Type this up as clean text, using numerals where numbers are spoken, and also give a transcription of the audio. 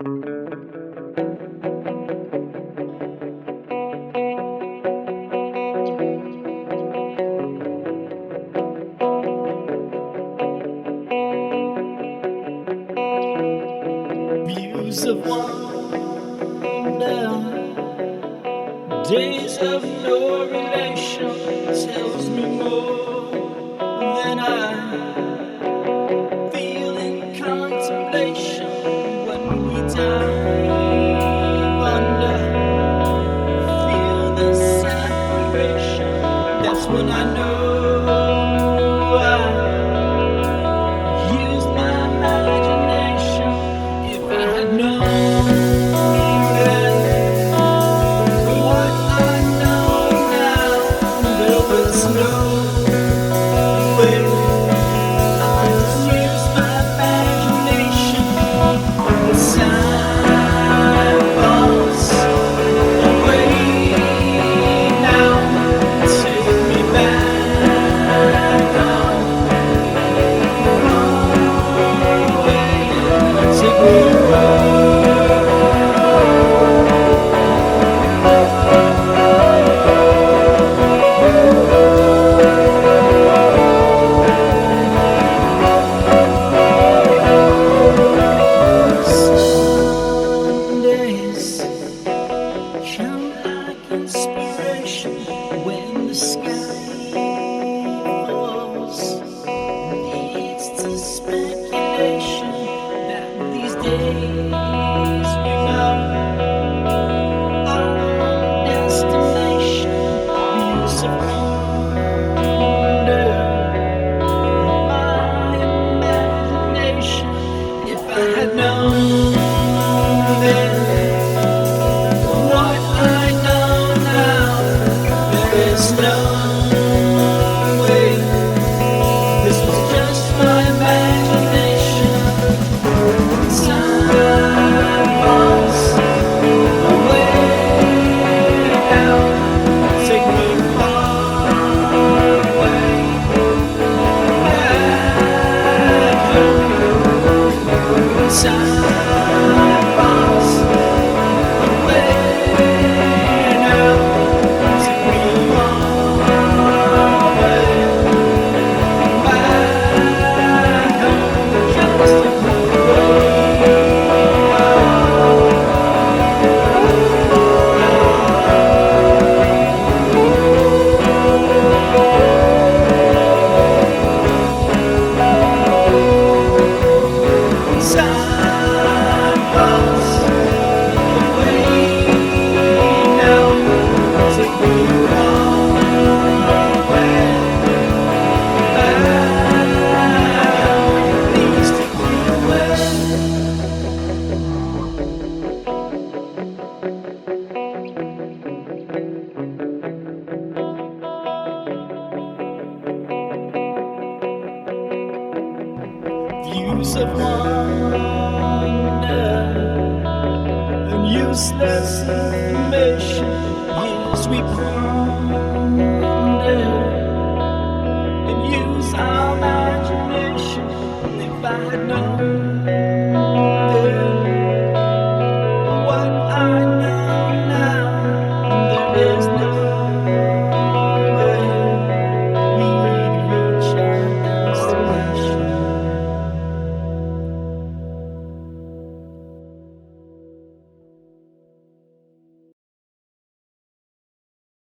Views of wonder, days of no relation tells me more than I feel in contemplation. When we dive under, feel the separation. That's when I know I used my imagination. If I had known then what I know now, there was no way. I just used my imagination. The sign falls away now. Take me back home. Take me Sundays come like inspiration when the sky falls. Leads to speculation that these days become our destination. Views of wonder, my imagination. If I had known then what I know now, there is no way. This was just my imagination. Time falls away now. Take me far away, back home. Time falls away now. Take me far away, back home. Just take me Time falls away now. Take me far away, back home. Please take me away. Views of wonder and useless information. Years we pour